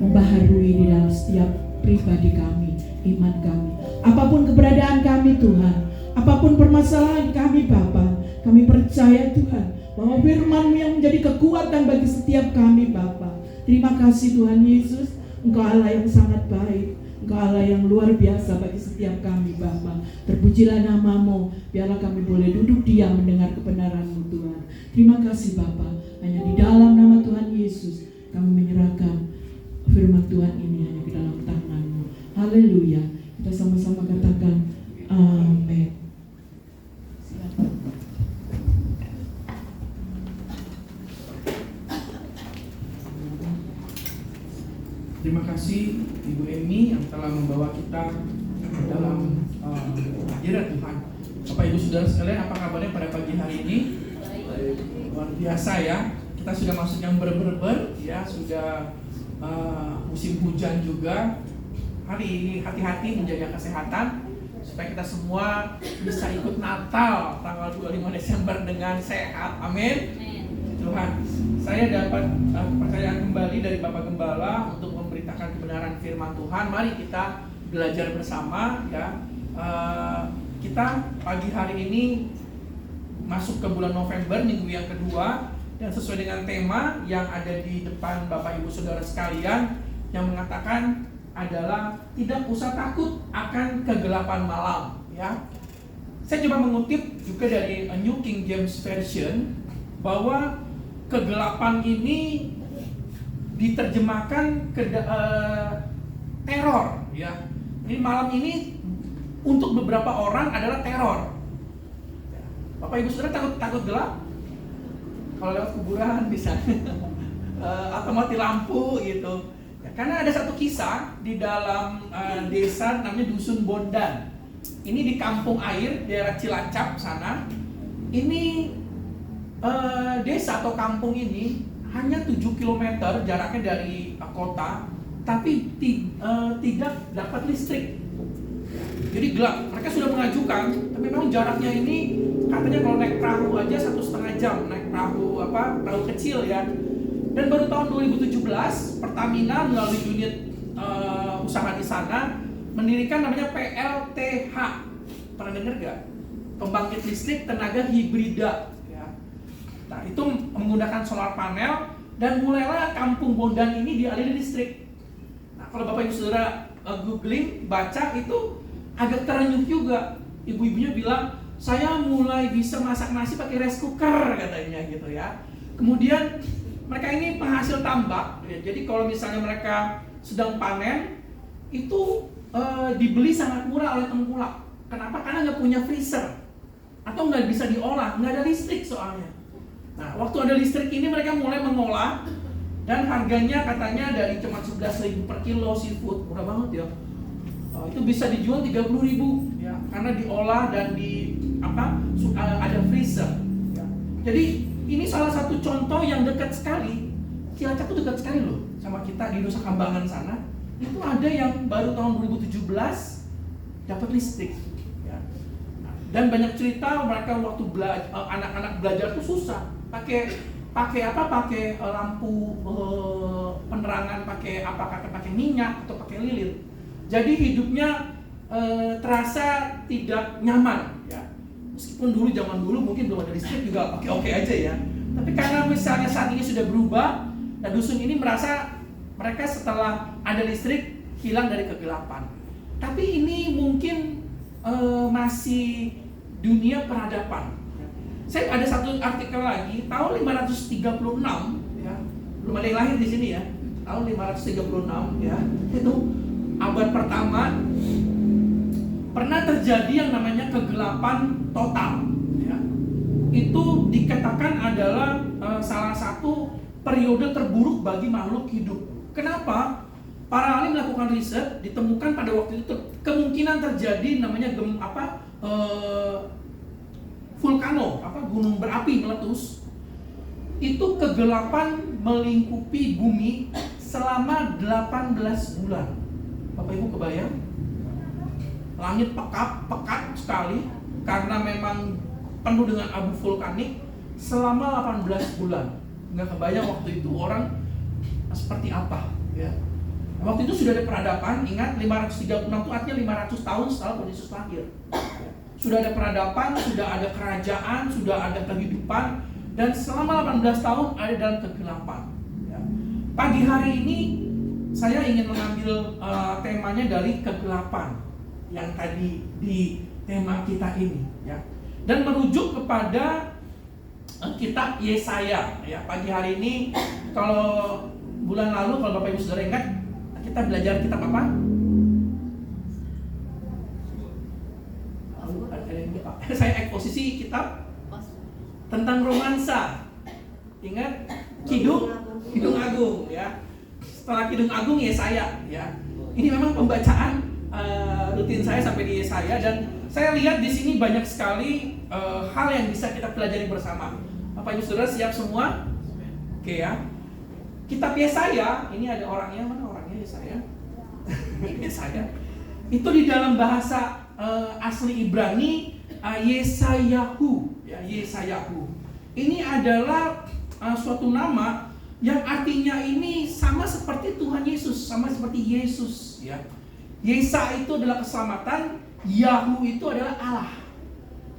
membaharui di dalam setiap pribadi kami, iman kami. Apapun keberadaan kami Tuhan, apapun permasalahan kami Bapa, kami percaya Tuhan bahwa firman-Mu yang menjadi kekuatan bagi setiap kami Bapa. Terima kasih Tuhan Yesus, Engkau Allah yang sangat baik, Engkau Allah yang luar biasa bagi setiap kami Bapa. Terpujilah nama-Mu, biarlah kami boleh duduk diam mendengar kebenaran-Mu Tuhan. Terima kasih Bapa, hanya di dalam nama Tuhan Yesus kami menyerahkan firman Tuhan ini hanya ke dalam tangan-Mu. Haleluya. Kita sama-sama katakan amin. Terima kasih Ibu Emi yang telah membawa kita dalam hadirat Tuhan. Bapak Ibu Saudara sekalian, apa kabarnya pada pagi hari ini? Luar biasa ya. Kita sudah masuk yang ber-ber ya, sudah musim hujan juga. Hari ini hati-hati menjaga kesehatan supaya kita semua bisa ikut Natal tanggal 25 Desember dengan sehat. Amin. Tuhan, saya dapat percayaan kembali dari Bapak Gembala untuk memberitakan kebenaran firman Tuhan. Mari kita belajar bersama ya. Kita pagi hari ini masuk ke bulan November, minggu yang kedua, dan sesuai dengan tema yang ada di depan Bapak Ibu Saudara sekalian yang mengatakan adalah tidak usah takut akan kegelapan malam ya. Saya coba mengutip juga dari New King James Version bahwa kegelapan ini diterjemahkan ke teror ya. Ini malam ini untuk beberapa orang adalah teror. Bapak Ibu Saudara takut gelap? Kalau lewat kuburan bisa atau mati lampu gitu. Ya, karena ada satu kisah di dalam desa namanya Dusun Bondan. Ini di kampung air daerah Cilacap sana. Ini desa atau kampung ini hanya 7 km jaraknya dari kota, tapi tidak dapat listrik. Jadi gelap. Mereka sudah mengajukan, tapi memang jaraknya ini katanya kalau naik perahu aja 1,5 jam, naik perahu kecil ya. Dan baru tahun 2017 Pertamina melalui unit usaha di sana mendirikan namanya PLTH. Pernah dengar gak? Pembangkit listrik tenaga hibrida. Nah, itu menggunakan solar panel dan mulailah kampung Bondan ini dialiri listrik. Nah, kalau Bapak Ibu Saudara googling, baca itu agak terenyuh juga. Ibu-ibunya bilang, saya mulai bisa masak nasi pakai rice cooker katanya gitu ya. Kemudian mereka ini penghasil tambak. Ya, jadi kalau misalnya mereka sedang panen, itu dibeli sangat murah oleh tengkulak. Kenapa? Karena nggak punya freezer atau nggak bisa diolah, nggak ada listrik soalnya. Nah, waktu ada listrik ini mereka mulai mengolah dan harganya katanya dari cuma 11.000 per kilo seafood, murah banget ya. Itu bisa dijual 30.000 ya, karena diolah dan ada freezer. Ya. Jadi ini salah satu contoh yang dekat sekali. Cilacap itu dekat sekali loh sama kita di Nusa Kambangan sana. Itu ada yang baru tahun 2017 dapat listrik. Ya. Nah, dan banyak cerita mereka waktu anak-anak belajar tuh susah. Pakai lampu penerangan, pakai minyak atau pakai lilin. Jadi hidupnya terasa tidak nyaman ya. Meskipun zaman dulu mungkin belum ada listrik juga oke aja ya. Tapi karena misalnya saat ini sudah berubah, dan dusun ini merasa mereka setelah ada listrik hilang dari kegelapan. Tapi ini mungkin masih dunia peradaban. Saya ada satu artikel lagi tahun 536 ya, belum ada yang lahir di sini ya, tahun 536 ya, itu abad pertama pernah terjadi yang namanya kegelapan total ya. Itu dikatakan adalah salah satu periode terburuk bagi makhluk hidup. Kenapa? Para ahli melakukan riset, ditemukan pada waktu itu kemungkinan terjadi namanya vulkano, gunung berapi meletus. Itu kegelapan melingkupi bumi selama 18 bulan. Bapak Ibu kebayang? Langit pekat sekali karena memang penuh dengan abu vulkanik selama 18 bulan. Nggak kebayang waktu itu orang seperti apa ya. Waktu itu sudah ada peradaban, ingat 536 itu artinya 500 tahun setelah Tuhan Yesus lahir. Sudah ada peradaban, sudah ada kerajaan, sudah ada kehidupan, dan selama 18 tahun ada dalam kegelapan. Ya. Pagi hari ini saya ingin mengambil temanya dari kegelapan yang tadi di tema kita ini, ya, dan merujuk kepada kitab Yesaya. Ya, pagi hari ini, kalau bulan lalu, kalau Bapak Ibu Saudara ingat, kita belajar kitab apa? Saya eksposisi kitab tentang romansa. Ingat Kidung Agung, ya. Setelah Kidung Agung Yesaya, ya. Ini memang pembacaan rutin saya sampai di Yesaya, dan saya lihat di sini banyak sekali hal yang bisa kita pelajari bersama. Bapak Ibu Saudara siap semua? Oke, ya. Kitab Yesaya, ini ada orangnya, mana orangnya Yesaya? Yesaya. Itu di dalam bahasa asli Ibrani Yesayahu, ya, Yesayahu. Ini adalah suatu nama yang artinya ini sama seperti Tuhan Yesus, sama seperti Yesus, ya. Yesa itu adalah keselamatan, Yahu itu adalah Allah.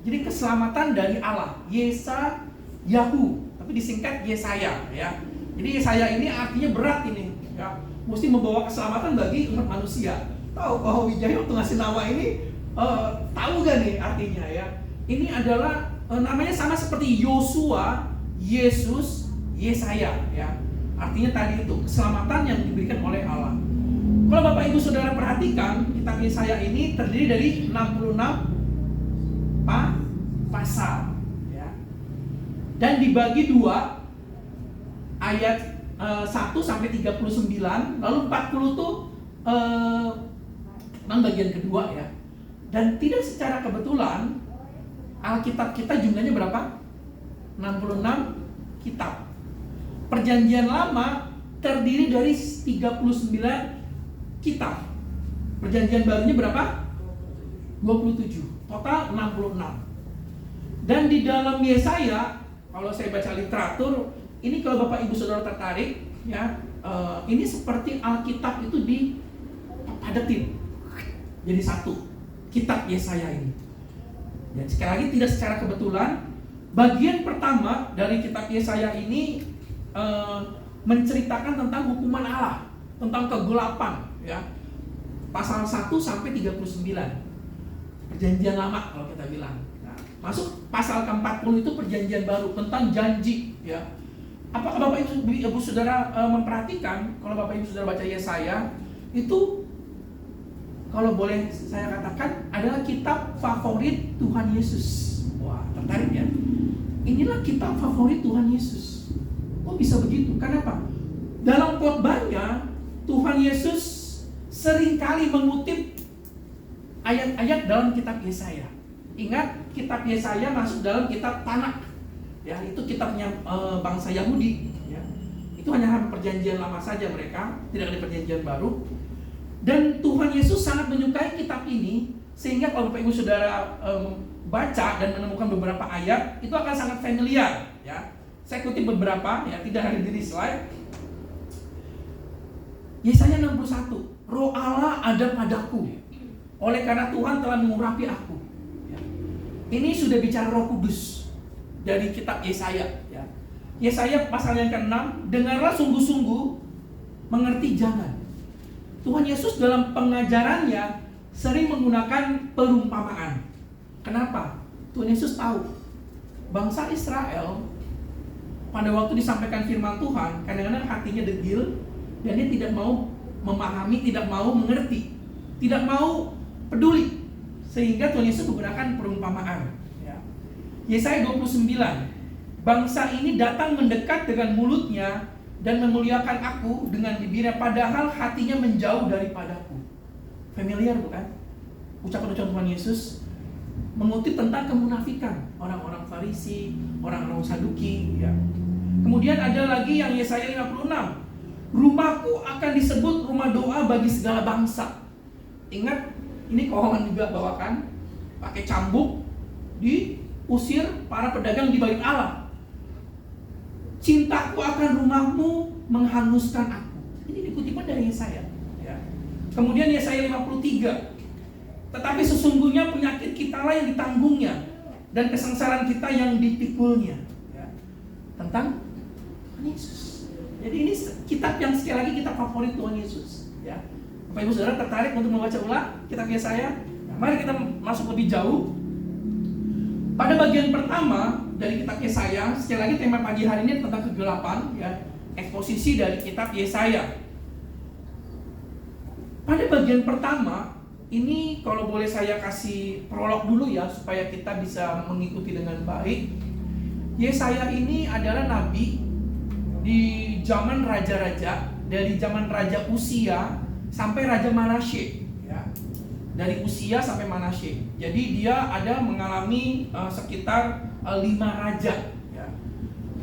Jadi keselamatan dari Allah. Yesa Yahu, tapi disingkat Yesaya, ya. Jadi Yesaya ini artinya berat ini, ya. Mesti membawa keselamatan bagi umat manusia. Tahu bahwa Wijaya waktu ngasih nama ini tahu gak nih artinya, ya? Ini adalah namanya sama seperti Yosua, Yesus, Yesaya, ya. Artinya tadi itu keselamatan yang diberikan oleh Allah. Kalau Bapak Ibu Saudara perhatikan, kitab Yesaya ini terdiri dari 66 pasal, ya. Dan dibagi dua, ayat 1 sampai 39, lalu 40 tuh bagian kedua, ya. Dan tidak secara kebetulan Alkitab kita jumlahnya berapa? 66 kitab. Perjanjian Lama terdiri dari 39 kitab. Perjanjian barunya berapa? 27. Total 66. Dan di dalam Yesaya, kalau saya baca literatur, ini kalau Bapak Ibu Saudara tertarik, ya, ini seperti Alkitab itu dipadatin jadi satu kitab Yesaya ini. Dan sekali lagi tidak secara kebetulan, bagian pertama dari kitab Yesaya ini menceritakan tentang hukuman Allah, tentang kegelapan, ya. Pasal 1 sampai 39. Perjanjian Lama kalau kita bilang. Nah, masuk pasal ke-40 itu perjanjian baru tentang janji, ya. Apakah Bapak Ibu Saudara memperhatikan kalau Bapak Ibu Saudara baca Yesaya itu, kalau boleh saya katakan, adalah kitab favorit Tuhan Yesus. Wah, tertarik ya? Inilah kitab favorit Tuhan Yesus. Kok bisa begitu? Kenapa? Dalam khotbahnya Tuhan Yesus seringkali mengutip ayat-ayat dalam kitab Yesaya. Ingat, kitab Yesaya masuk dalam kitab Tanakh, ya, itu kitabnya bangsa Yahudi, ya. Itu hanya perjanjian lama saja mereka, tidak ada perjanjian baru. Dan Tuhan Yesus sangat menyukai kitab ini, sehingga kalau Bapak Ibu Saudara baca dan menemukan beberapa ayat, itu akan sangat familiar, ya. Saya kutip beberapa, ya, tidak ada di slide. Yesaya 61, Roh Allah ada padaku, oleh karena Tuhan telah mengurapi aku, ya. Ini sudah bicara Roh Kudus dari kitab Yesaya, ya. Yesaya pasal yang ke-6, dengarlah sungguh-sungguh, mengerti jangan. Tuhan Yesus dalam pengajarannya sering menggunakan perumpamaan. Kenapa? Tuhan Yesus tahu bangsa Israel pada waktu disampaikan firman Tuhan, kadang-kadang hatinya degil dan dia tidak mau memahami, tidak mau mengerti, tidak mau peduli, sehingga Tuhan Yesus menggunakan perumpamaan, ya. Yesaya 29, bangsa ini datang mendekat dengan mulutnya dan memuliakan aku dengan bibirnya, padahal hatinya menjauh daripadaku. Familiar bukan? Ucapan-ucapan Tuhan Yesus mengutip tentang kemunafikan orang-orang Farisi, orang-orang Saduki, ya. Kemudian ada lagi yang Yesaya 56, rumahku akan disebut rumah doa bagi segala bangsa. Ingat, ini keuangan juga bawakan, pakai cambuk, diusir para pedagang di bait Allah. Cintaku akan rumahmu menghanguskan aku. Ini dikutipan dari Yesaya. Kemudian Yesaya 53, tetapi sesungguhnya penyakit kita lah yang ditanggungnya dan kesengsaraan kita yang dipikulnya. Ya. Tentang Tuhan Yesus. Jadi ini kitab yang sekali lagi kita favorit Tuhan Yesus. Ya. Bapak Ibu Saudara tertarik untuk membaca ulang kitab Yesaya? Nah, mari kita masuk lebih jauh. Pada bagian pertama dari kitab Yesaya, sekali lagi tema pagi hari ini tentang kegelapan, ya, eksposisi dari kitab Yesaya. Pada bagian pertama, ini kalau boleh saya kasih prolog dulu ya, supaya kita bisa mengikuti dengan baik. Yesaya ini adalah nabi di zaman raja-raja, dari zaman Raja Usia sampai Raja Manasye, ya. Dari Usia sampai Manasye. Jadi dia ada mengalami sekitar 5 raja. Ya.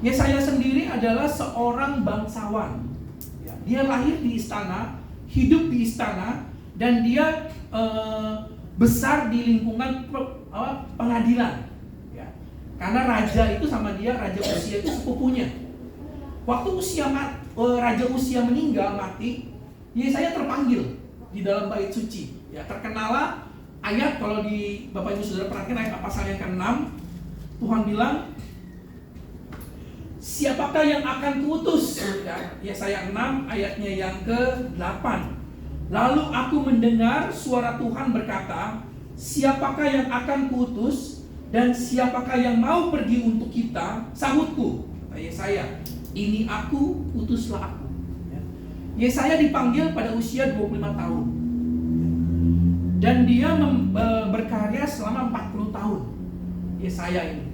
Yesaya sendiri adalah seorang bangsawan. Ya. Dia lahir di istana, hidup di istana, dan dia besar di lingkungan pengadilan. Ya. Karena raja itu sama dia, Raja Usia itu sepupunya. Waktu Raja Usia meninggal, mati, Yesaya terpanggil di dalam bait suci. Ya, terkenalah ayat, kalau di Bapak Ibu Saudara perhatikan ayat pasal yang ke-6, Tuhan bilang, siapakah yang akan kuutus? Ya, Yesaya 6 ayatnya yang ke-8. Lalu aku mendengar suara Tuhan berkata, siapakah yang akan kuutus dan siapakah yang mau pergi untuk kita? Sahutku, kata Yesaya, ini aku, utuslah aku. Ya. Yesaya dipanggil pada usia 25 tahun. Dan dia berkarya selama 40 tahun. Yesaya ini.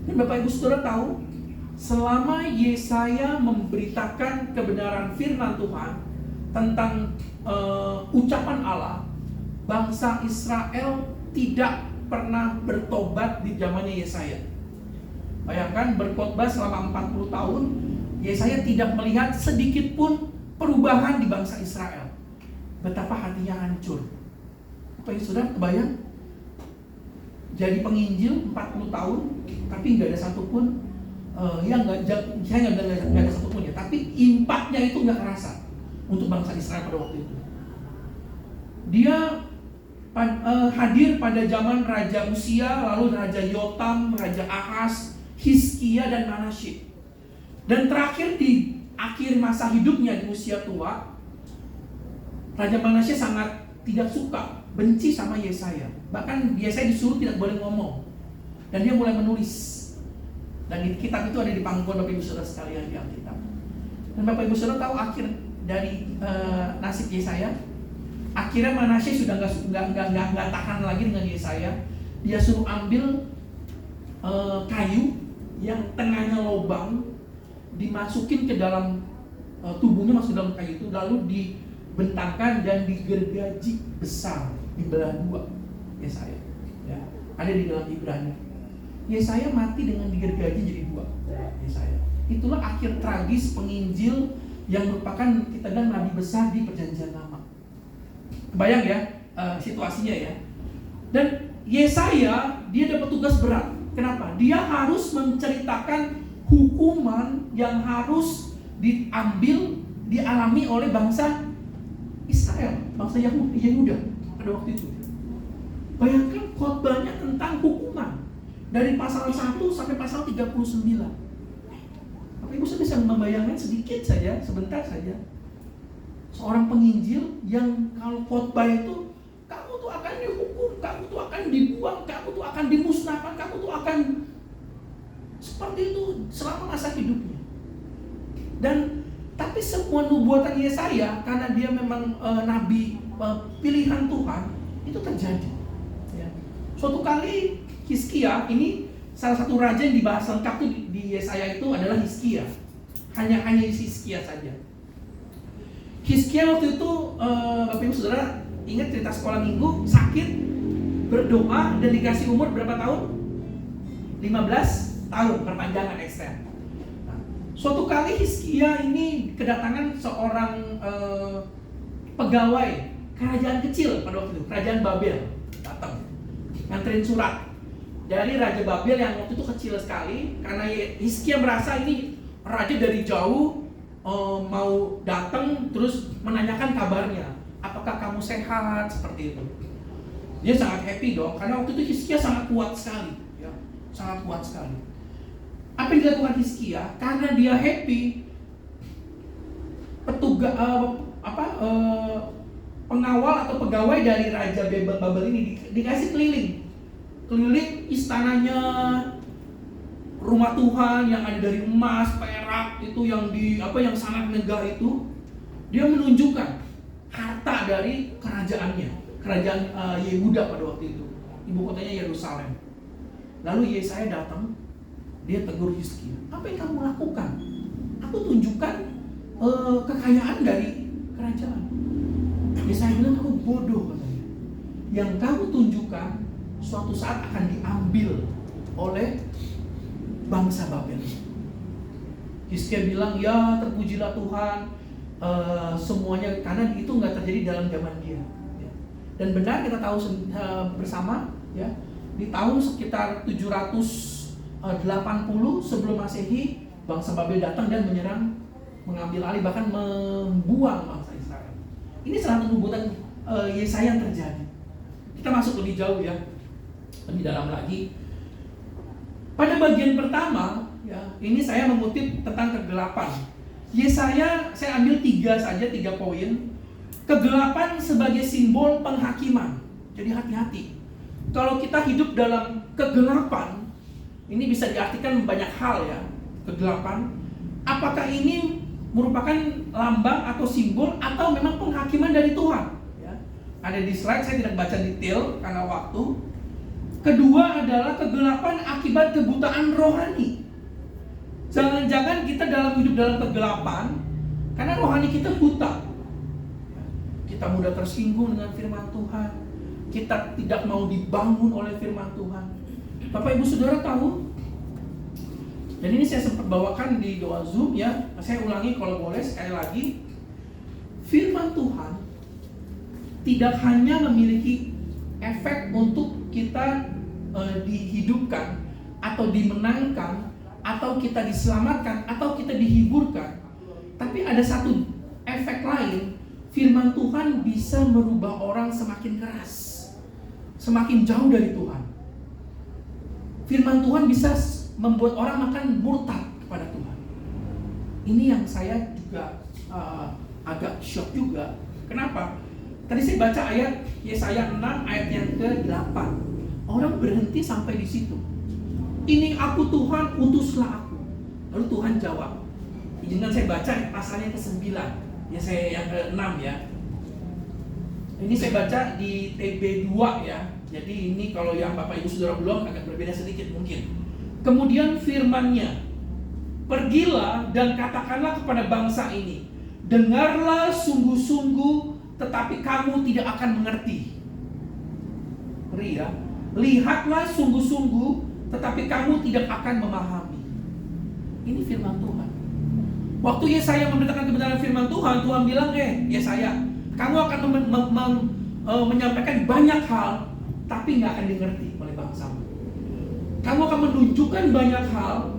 Dan Bapak Ibu Saudara tahu, selama Yesaya memberitakan kebenaran firman Tuhan tentang ucapan Allah, bangsa Israel tidak pernah bertobat di zamannya Yesaya. Bayangkan, berkhotbah selama 40 tahun, Yesaya tidak melihat sedikit pun perubahan di bangsa Israel. Betapa hatinya hancur. Bapak Ibu Saudara, kebayang? Jadi penginjil 40 tahun, tapi nggak ada satupun, saya nggak ada satupun ya, tapi impactnya itu nggak kerasa untuk bangsa Israel pada waktu itu. Dia hadir pada zaman Raja Usia, lalu Raja Yotam, Raja Ahaz, Hizkia, dan Manasye. Dan terakhir di akhir masa hidupnya di usia tua, Raja Manasye sangat tidak suka, benci sama Yesaya. Bahkan Yesaya disuruh tidak boleh ngomong. Dan dia mulai menulis. Dan di kitab itu ada di pangkuan Bapak Ibu Saudara sekalian di Alkitab. Dan Bapak Ibu Saudara tahu akhir dari nasib Yesaya? Akhirnya Manasye sudah nggak tahan lagi dengan Yesaya. Dia suruh ambil kayu yang tengahnya lubang, dimasukin ke dalam tubuhnya, masuk ke dalam kayu itu, lalu dibentangkan dan digergaji besar, dibelah dua. Yesaya, ya, ada di dalam Ibrani. Yesaya mati dengan digergaji jadi dua. Yesaya. Itulah akhir tragis penginjil yang merupakan kita bilang nabi besar di Perjanjian Lama. Kebayang ya situasinya ya. Dan Yesaya dia dapat tugas berat. Kenapa? Dia harus menceritakan hukuman yang harus dialami oleh bangsa Israel, bangsa Yehuda pada waktu itu. Bayangkan khotbahnya tentang hukuman dari pasal 1 sampai pasal 39. Bapak Ibu saya bisa membayangkan sedikit saja, sebentar saja. Seorang penginjil yang kalau khotbah itu, kamu tuh akan dihukum, kamu tuh akan dibuang, kamu tuh akan dimusnahkan, kamu tuh akan seperti itu selama masa hidupnya. Dan tapi semua nubuatan Yesaya, karena dia memang nabi pilihan Tuhan, itu terjadi. Ya. Suatu kali Hizkia, ini salah satu raja yang dibahas lengkap tuh di Yesaya itu adalah Hizkia. Hanya Hizkia saja. Hizkia waktu itu, Bapak Ibu Saudara ingat cerita sekolah minggu, sakit, berdoa, dan dikasih umur berapa tahun? 15 tahun, perpanjangan extend. Nah, suatu kali Hizkia ini kedatangan seorang pegawai kerajaan kecil pada waktu itu, kerajaan Babel, datang nganterin surat dari Raja Babel yang waktu itu kecil sekali, karena Hizkia merasa ini raja dari jauh mau datang terus menanyakan kabarnya. apakah kamu sehat, seperti itu. Dia sangat happy dong, karena waktu itu Hizkia sangat kuat sekali, ya, sangat kuat sekali. Apa yang dilakukan Hizkia? Karena dia happy, pengawal atau pegawai dari Raja Babel ini dikasih keliling istananya, rumah Tuhan yang ada dari emas, perak itu yang yang sangat megah itu. Dia menunjukkan harta dari kerajaan Yehuda pada waktu itu, ibu kotanya Yerusalem. Lalu Yesaya datang, dia tegur Hizkia, apa yang kamu lakukan? Aku tunjukkan kekayaan dari kerajaan. Yesaya bilang, kamu bodoh, katanya. Yang kamu tunjukkan suatu saat akan diambil oleh bangsa Babel. Hizkia bilang, ya terpujilah Tuhan, semuanya, karena itu nggak terjadi dalam zaman dia. Dan benar kita tahu bersama, ya, di tahun sekitar 780 sebelum Masehi, bangsa Babel datang dan menyerang, mengambil alih, bahkan membuang bangsa Israel. Ini salah penubuatan Yesaya yang terjadi. Kita masuk lebih jauh, ya, lebih dalam lagi. Pada bagian pertama, ya, ini saya mengutip tentang kegelapan. Yesaya, saya ambil 3 poin. Kegelapan sebagai simbol penghakiman. Jadi hati-hati. Kalau kita hidup dalam kegelapan, ini bisa diartikan banyak hal, ya. Kegelapan, apakah ini merupakan lambang atau simbol atau memang penghakiman dari Tuhan, ya. Ada di slide, saya tidak baca detail karena waktu. Kedua adalah kegelapan akibat kebutaan rohani. Jangan-jangan kita hidup dalam kegelapan karena rohani kita buta. Kita mudah tersinggung dengan firman Tuhan. Kita tidak mau dibangun oleh firman Tuhan. Bapak Ibu Saudara tahu, dan ini saya sempat bawakan di doa Zoom, ya. Saya ulangi kalau boleh sekali lagi. Firman Tuhan tidak hanya memiliki efek untuk kita dihidupkan atau dimenangkan atau kita diselamatkan atau kita dihiburkan, tapi ada satu efek lain. Firman Tuhan bisa merubah orang semakin keras, semakin jauh dari Tuhan. Firman Tuhan bisa membuat orang makan murtad kepada Tuhan. Ini yang saya juga agak shock juga. Kenapa? Tadi saya baca ayat Yesaya 6 ayat yang ke-8. Orang berhenti sampai di situ. Ini aku Tuhan, utuslah aku. Lalu Tuhan jawab. Izinkan saya baca pasalnya ke-9. Ya, saya yang ke-6, ya. Ini saya baca di TB2, ya. Jadi ini kalau yang Bapak Ibu Saudara belum, agak berbeda sedikit mungkin. Kemudian firman-Nya, pergilah dan katakanlah kepada bangsa ini, dengarlah sungguh-sungguh, tetapi kamu tidak akan mengerti. Ngeri, ya. Lihatlah sungguh-sungguh, tetapi kamu tidak akan memahami. Ini firman Tuhan. Waktu Yesaya memberitakan kebenaran firman Tuhan, Tuhan bilang, Yesaya, kamu akan menyampaikan banyak hal, tapi nggak akan dimengerti oleh bangsamu. Kamu akan menunjukkan banyak hal,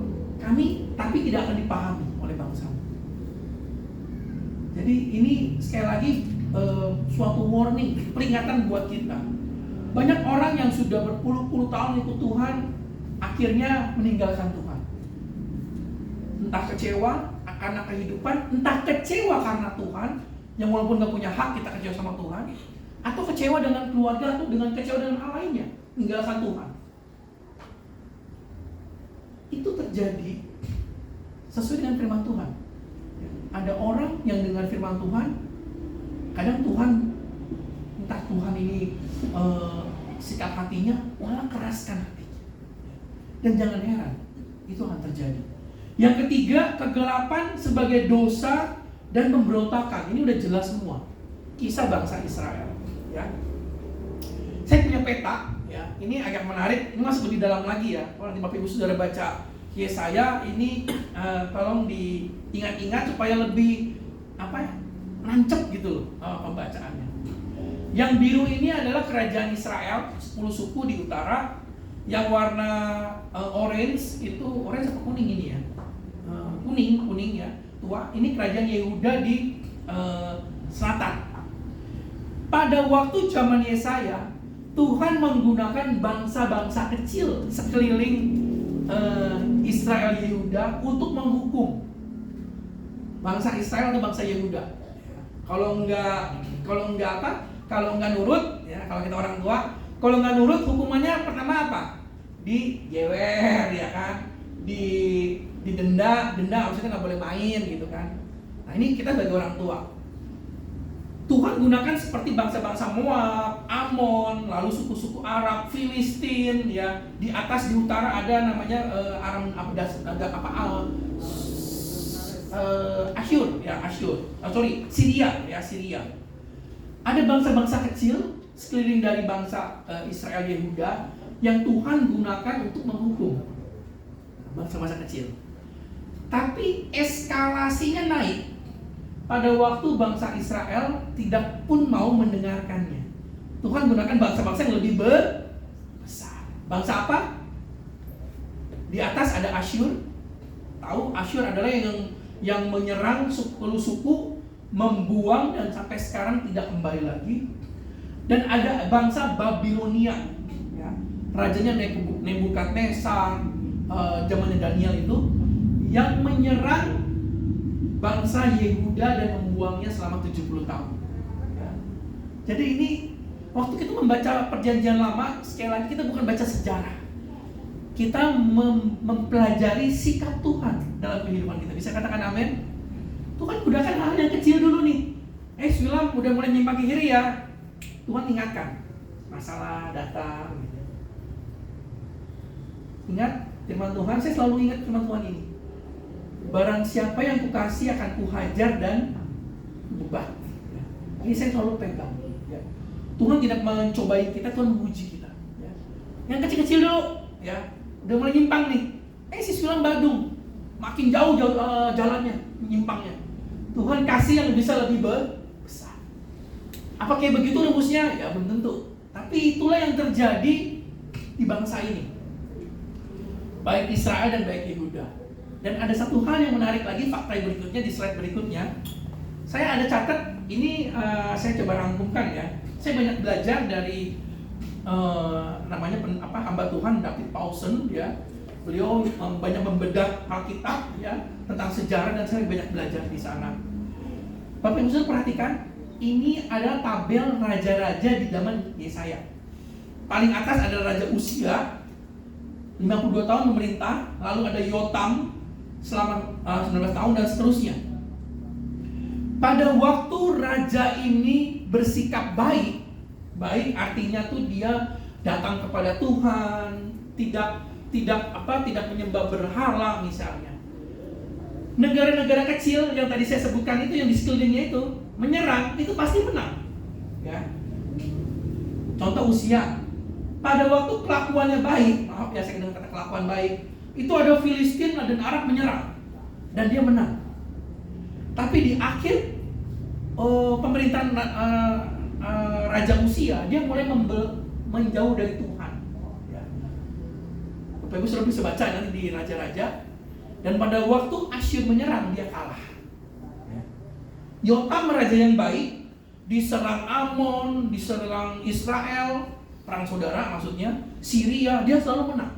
tapi tidak akan dipahami oleh bangsamu. Jadi ini sekali lagi suatu warning, peringatan buat kita. Banyak orang yang sudah berpuluh-puluh tahun ikut Tuhan, akhirnya meninggalkan Tuhan. Entah kecewa karena kehidupan, entah kecewa karena Tuhan, yang walaupun gak punya hak kita kecewa sama Tuhan, atau kecewa dengan keluarga, atau dengan kecewa dengan hal lainnya, meninggalkan Tuhan. Itu terjadi sesuai dengan firman Tuhan. Ada orang yang dengar firman Tuhan, kadang Tuhan, entah Tuhan ini sikap hatinya, malah keraskan hatinya. Dan jangan heran, itu akan terjadi. Yang ketiga, kegelapan sebagai dosa dan pemberontakan. Ini udah jelas semua. Kisah bangsa Israel, ya. Saya punya peta, ya. Ini agak menarik. Ini masuk lebih dalam lagi, ya. Kalau nanti Bapak Ibu Saudara baca Yesaya, ini tolong diingat-ingat supaya lebih nancep gitu loh pembacaannya. Yang biru ini adalah kerajaan Israel, 10 suku di utara. Yang warna orange itu, orange apa kuning ini, ya? Kuning ya, tua. Ini kerajaan Yehuda di selatan. pada waktu zaman Yesaya, Tuhan menggunakan bangsa-bangsa kecil sekeliling Israel Yehuda untuk menghukum bangsa Israel atau bangsa Yehuda. Kalau enggak nurut, ya kalau kita orang tua, kalau enggak nurut hukumannya pertama apa? Dijewer, ya kan? Didenda, harusnya nggak boleh main gitu kan. Nah ini kita sebagai orang tua. Tuhan gunakan seperti bangsa-bangsa Moab, Amon, lalu suku-suku Arab, Filistin, ya di atas di utara ada namanya Syria. Ada bangsa-bangsa kecil sekeliling dari bangsa Israel Yehuda yang Tuhan gunakan untuk menghukum bangsa-bangsa kecil. Tapi eskalasinya naik pada waktu bangsa Israel tidak pun mau mendengarkannya. Tuhan gunakan bangsa-bangsa yang lebih besar. Bangsa apa? Di atas ada Asyur. Tahu Asyur adalah yang menyerang suku, membuang dan sampai sekarang tidak kembali lagi. Dan ada bangsa Babilonia, ya. Rajanya Nebukadnezar, zamannya Daniel itu, yang menyerang bangsa Yehuda dan membuangnya selama 70 tahun. Ya. Jadi ini waktu kita membaca Perjanjian Lama, sekali lagi kita bukan baca sejarah. Kita mempelajari sikap Tuhan dalam kehidupan kita. Bisa katakan amin? Tuhan gunakan hal yang kecil dulu nih. Sulam udah mulai nyimpang ke kiri ya. Tuhan ingatkan masalah datang. Ingat firman Tuhan, saya selalu ingat firman Tuhan ini. Barang siapa yang kukasih akan kuhajar dan kubah. Ini saya selalu pegang. Ya. Tuhan tidak mencobai kita, Tuhan menguji kita. Ya. Yang kecil-kecil dulu, ya, udah mulai nyimpang nih. Si Sulam Badung, makin jauh jalannya, nyimpangnya. Tuhan kasih yang bisa lebih besar. Apa kayak begitu rumusnya? Ya belum tentu. Tapi itulah yang terjadi di bangsa ini. Baik Israel dan baik Yehuda. Dan ada satu hal yang menarik lagi, fakta berikutnya di slide berikutnya. Saya ada catat, ini saya coba rangkumkan ya. Saya banyak belajar dari hamba Tuhan David Powson ya. Beliau banyak membedah Alkitab ya tentang sejarah dan saya banyak belajar di sana. Bapak Ibu Saudara perhatikan, ini adalah tabel raja-raja di zaman Yesaya. Paling atas adalah Raja Uzia, 52 tahun memerintah, lalu ada Yotam selama 19 tahun dan seterusnya. Pada waktu raja ini bersikap baik artinya tuh dia datang kepada Tuhan, tidak menyembah berhala misalnya. Negara-negara kecil yang tadi saya sebutkan itu yang di sekelilingnya itu menyerang, itu pasti menang. Ya. Contoh Uzia. Pada waktu kelakuannya baik, maaf ya saya kata kelakuan baik, itu ada Filistin dan Arab menyerang dan dia menang. Tapi di akhir pemerintahan Raja Uzia, dia mulai menjauh dari Tuhan. Ya. Bapak Ibu sudah bisa baca nanti di Raja-Raja. Dan pada waktu Asyur menyerang, dia kalah. Ya. Yotam raja yang baik, diserang Amon, diserang Israel, perang saudara maksudnya, Syria, dia selalu menang.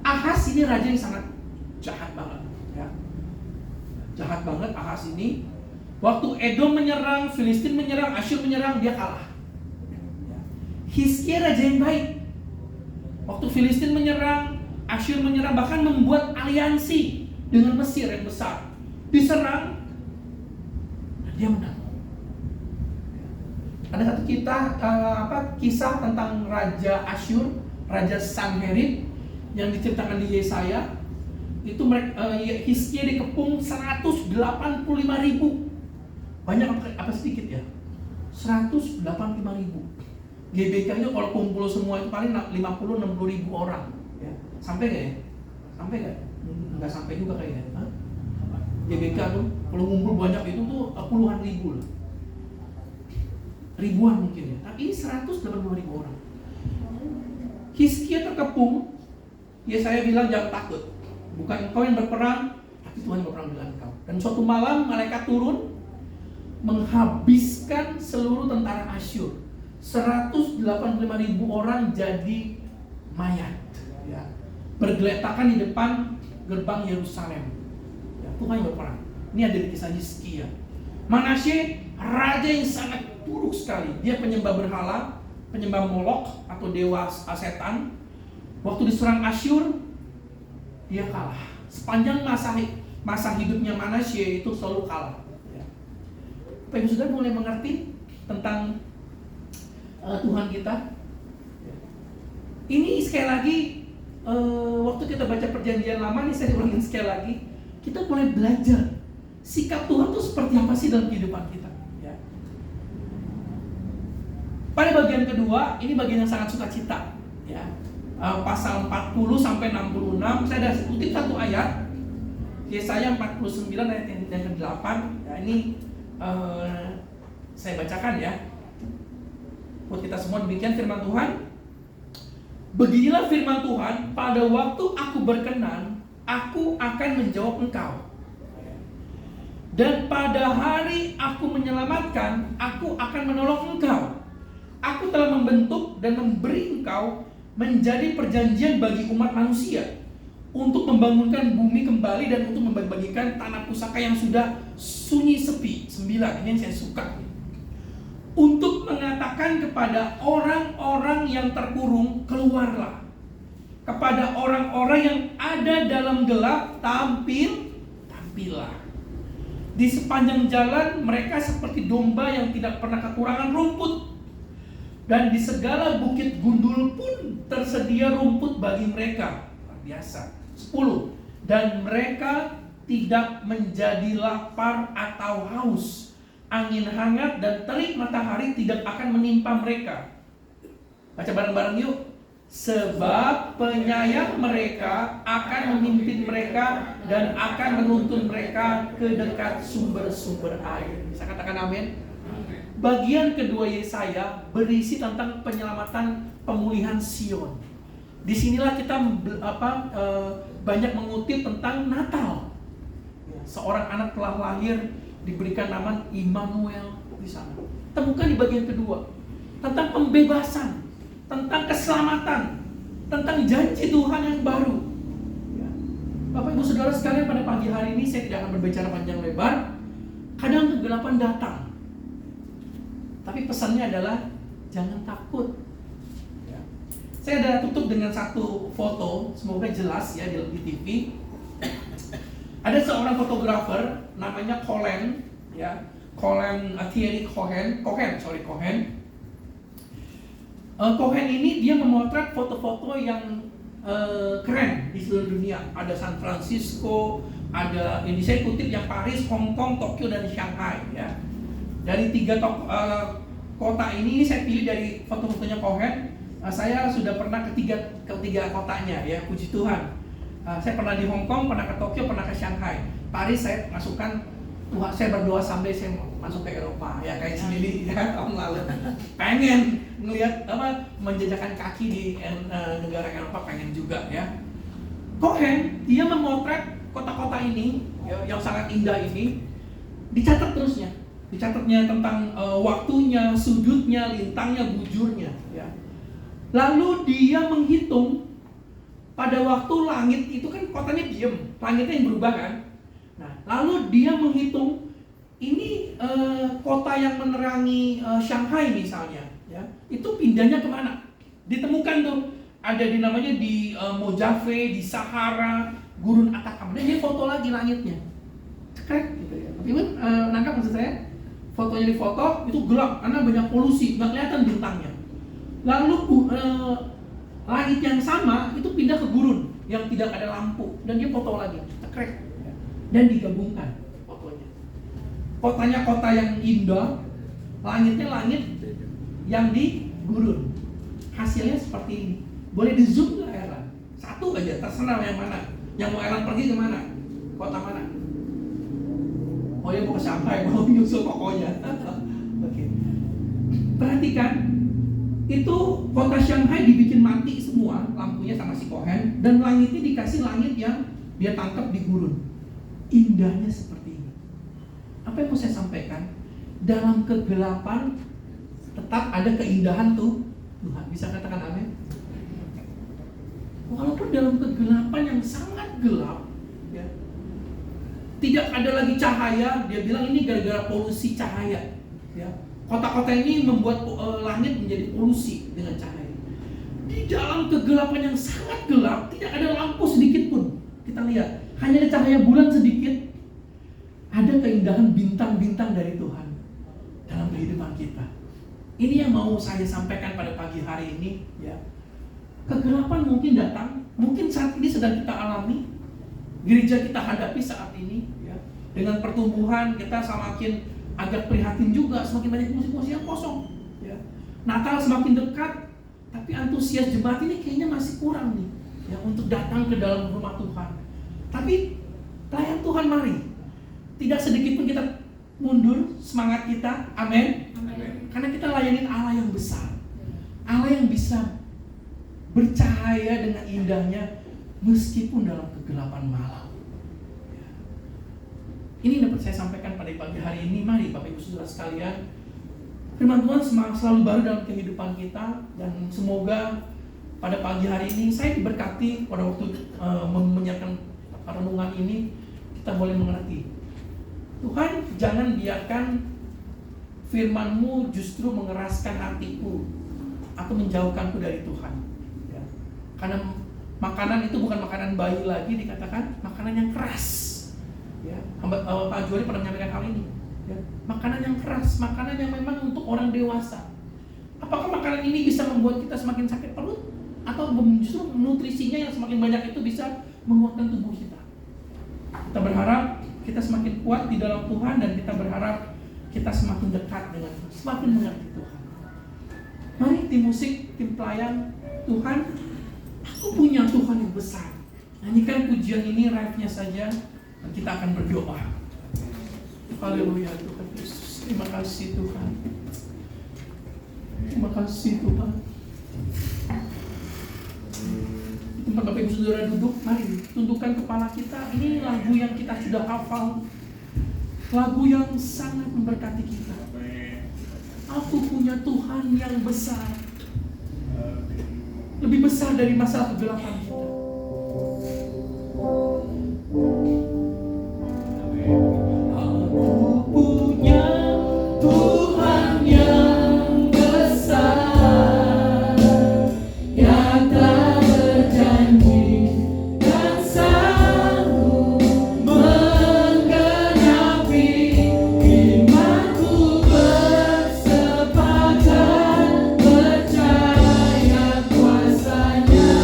Ahaz ini raja yang sangat jahat banget. Ya. Jahat banget Ahaz ini. Waktu Edom menyerang, Filistin menyerang, Asyur menyerang, dia kalah. Hizkia raja yang baik. Waktu Filistin menyerang, Asyur menyerang, bahkan membuat aliansi dengan Mesir yang besar. Diserang, dan dia menang. Ada satu kisah tentang Raja Asyur, Raja Sanherib yang diceritakan di Yesaya. Itu Hizkia dikepung 185.000. Banyak apa sedikit ya? 185.000. GBK-nya kalau kumpul semua itu paling 50-60.000 orang. Ya. Sampai nggak ya? Sampai nggak? Nggak sampai juga kayaknya. GBK tuh kalau ngumpul banyak itu tuh puluhan ribu lah. Ribuan mungkin ya. Tapi ini 180.000 orang. Hizkia terkepung. Yesaya bilang jangan takut. Bukan engkau yang berperang, tapi Tuhan yang berperang dengan engkau. Dan suatu malam malaikat turun menghabiskan seluruh tentara Asyur. 185.000 orang jadi mayat, ya, bergeletakan di depan gerbang Yerusalem. Ya, Tuhan yang berperang. Ini ada di kisah Hizkia. Manasye, raja yang sangat buruk sekali. Dia penyembah berhala, penyembah Molok atau dewa setan. Waktu diserang Asyur, dia kalah. Sepanjang masa hidupnya Manasye itu selalu kalah. Ya. Bapak Ibu Saudara mulai mengerti tentang Tuhan kita. Ini sekali lagi, waktu kita baca perjanjian lama, ini saya ulangin sekali lagi, kita mulai belajar sikap Tuhan itu seperti apa sih dalam kehidupan kita. Ya. Pada bagian kedua, ini bagian yang sangat sukacita. Ya. Pasal 40 sampai 66, saya ada kutip satu ayat, Yesaya 49 ayat yang ke-8. Ya, ini saya bacakan ya. Buat kita semua demikian firman Tuhan. Beginilah firman Tuhan, pada waktu aku berkenan, aku akan menjawab engkau. Dan pada hari aku menyelamatkan, aku akan menolong engkau. Aku telah membentuk dan memberi engkau menjadi perjanjian bagi umat manusia, untuk membangunkan bumi kembali dan untuk membagikan tanah pusaka yang sudah sunyi sepi. 9, ini yang saya suka. Untuk mengatakan kepada orang-orang yang terkurung, keluarlah. Kepada orang-orang yang ada dalam gelap, tampillah. Di sepanjang jalan mereka seperti domba yang tidak pernah kekurangan rumput. Dan di segala bukit gundul pun tersedia rumput bagi mereka. Luar biasa. 10. Dan mereka tidak menjadi lapar atau haus. Angin hangat dan terik matahari tidak akan menimpa mereka. Baca bareng-bareng yuk. Sebab penyayang mereka akan memimpin mereka dan akan menuntun mereka ke dekat sumber-sumber air. Bisa katakan amin? Bagian kedua Yesaya berisi tentang penyelamatan pemulihan Sion. Disinilah kita banyak mengutip tentang Natal. Seorang anak telah lahir, diberikan nama Immanuel di sana. Temukan di bagian kedua tentang pembebasan, tentang keselamatan, tentang janji Tuhan yang baru. Ya. Bapak Ibu Saudara sekalian, pada pagi hari ini saya tidak akan berbicara panjang lebar. Kadang kegelapan datang, tapi pesannya adalah jangan takut. Ya. Saya ada tutup dengan satu foto, semoga jelas ya di TV. Ada seorang fotografer namanya Colin, ya, Thierry Cohen. Cohen ini dia memotret foto-foto yang keren di seluruh dunia. Ada San Francisco, ada ini saya kutip yang Paris, Hong Kong, Tokyo dan Shanghai. Ya. Dari 3 kota ini saya pilih dari foto-fotonya Cohen. Saya sudah pernah ketiga kotanya, ya, puji Tuhan. Saya pernah di Hong Kong, pernah ke Tokyo, pernah ke Shanghai. Paris saya masukkan, Tuhan, saya berdoa someday saya masuk ke Eropa, ya kayak Cimili ya tahun lalu. Pengen melihat menjejakkan kaki di negara Eropa, pengen juga ya. Cohen dia memotret kota-kota ini yang sangat indah ini, dicatat terusnya. Dicatatnya tentang waktunya, sudutnya, lintangnya, bujurnya ya. Lalu dia menghitung pada waktu langit itu kan kotanya diem, langitnya yang berubah kan. Nah, lalu dia menghitung ini kota yang menerangi Shanghai misalnya, ya, itu pindahnya kemana? Ditemukan tuh ada di namanya di Mojave, di Sahara, Gurun Atacama. Dan dia foto lagi langitnya, cekrek gitu ya. Tapi nangkap maksud saya? Fotonya difoto itu gelap karena banyak polusi, nggak kelihatan bintangnya. Lalu langit yang sama itu pindah ke gurun yang tidak ada lampu dan dia foto lagi, cekrek, dan digabungkan fotonya. Kotanya kota yang indah, langitnya langit yang di gurun. Hasilnya seperti ini. Boleh di zoom nggak Erlan? Satu aja, terserah yang mana. Yang mau Erlan pergi ke mana? Kota mana? Oh ya, mau ke Shanghai, mau nyusul pokoknya. Oke. Perhatikan. Itu kota Shanghai dibikin mati semua lampunya sama si Cohen, dan langitnya dikasih langit yang dia tangkap di gurun. Indahnya seperti ini. Apa yang mau saya sampaikan? dalam kegelapan tetap ada keindahan tuh Tuhan. Bisa katakan amin? Walaupun dalam kegelapan yang sangat gelap, ya, tidak ada lagi cahaya. Dia bilang ini gara-gara polusi cahaya, ya. Kota-kota ini membuat langit menjadi polusi dengan cahaya. Di dalam kegelapan yang sangat gelap, tidak ada lampu sedikit pun. Kita lihat, hanya ada cahaya bulan sedikit. Ada keindahan bintang-bintang dari Tuhan dalam kehidupan kita. Ini yang mau saya sampaikan pada pagi hari ini, ya. Kegelapan mungkin datang, mungkin saat ini sedang kita alami, gereja kita hadapi saat ini, ya. Dengan pertumbuhan kita semakin agak prihatin juga, semakin banyak musik-musik yang kosong, ya. Natal semakin dekat, tapi antusias jemaat ini kayaknya masih kurang nih, ya, untuk datang ke dalam rumah Tuhan. Tapi pelayan Tuhan mari, tidak sedikit pun kita mundur semangat kita, amin. Karena kita layanin Allah yang besar, Allah yang bisa bercahaya dengan indahnya meskipun dalam kegelapan malam. Ini dapat saya sampaikan pada pagi hari ini. Mari Bapak Ibu Saudara sekalian, firman Tuhan selalu baru dalam kehidupan kita. Dan semoga pada pagi hari ini saya diberkati pada waktu menyiapkan renungan ini, kita boleh mengerti, Tuhan, jangan biarkan firman-Mu justru mengeraskan hatiku atau menjauhkanku dari Tuhan, ya. Karena makanan itu bukan makanan bayi lagi, dikatakan makanan yang keras, ya. Pak Juari pernah menyampaikan hal ini, ya. Makanan yang keras, makanan yang memang untuk orang dewasa. Apakah makanan ini bisa membuat kita semakin sakit perut, atau justru nutrisinya yang semakin banyak itu bisa menguatkan tubuh kita? Kita berharap kita semakin kuat di dalam Tuhan, dan kita berharap kita semakin dekat dengan Tuhan, semakin mengerti Tuhan. Mari tim musik, tim pelayan, Tuhan, aku punya Tuhan yang besar. Nyanyikan pujian ini, live-nya saja, dan kita akan berdoa. Haleluya Tuhan Yesus. Terima kasih Tuhan. Terima kasih Tuhan. Tempat Bapak Ibu Saudara duduk, mari tundukkan kepala kita. Ini lagu yang kita sudah hafal, lagu yang sangat memberkati kita. Aku punya Tuhan yang besar, lebih besar dari masalah kegelapan kita. Aku punya Tuhan yang besar, yang tak berjanji dan sanggup menggenapi imanku, bersepakat percaya kuasanya.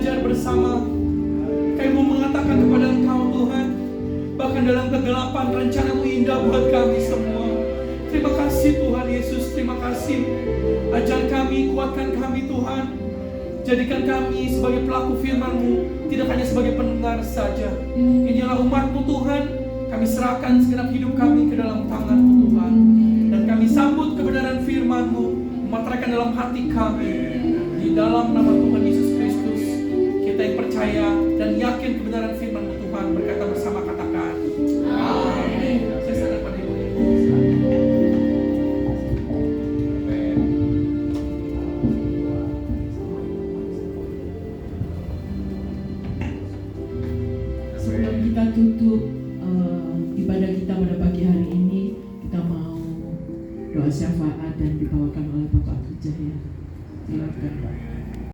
belajar bersama. Kami mau mengatakan kepada Engkau Tuhan, bahkan dalam kegelapan rencana-Mu indah buat kami semua. Terima kasih Tuhan Yesus, terima kasih. Ajar kami, kuatkan kami Tuhan. Jadikan kami sebagai pelaku firman-Mu, tidak hanya sebagai pendengar saja. Inilah umat-Mu Tuhan, kami serahkan segenap hidup kami ke dalam tangan-Mu Tuhan. Dan kami sambut kebenaran firman-Mu, memeteraikan dalam hati kami. Di dalam nama Tuhan Yesus Kristus, kita yang percaya dan yakin kebenaran firman-Mu Tuhan, berkata bersama, katakan amin. Saya sadar pada Ibu. Sebelum kita tutup ibadah kita pada pagi hari ini, kita mau doa syafaat dan dibawakan oleh Bapak Wijaya. Silakan Pak.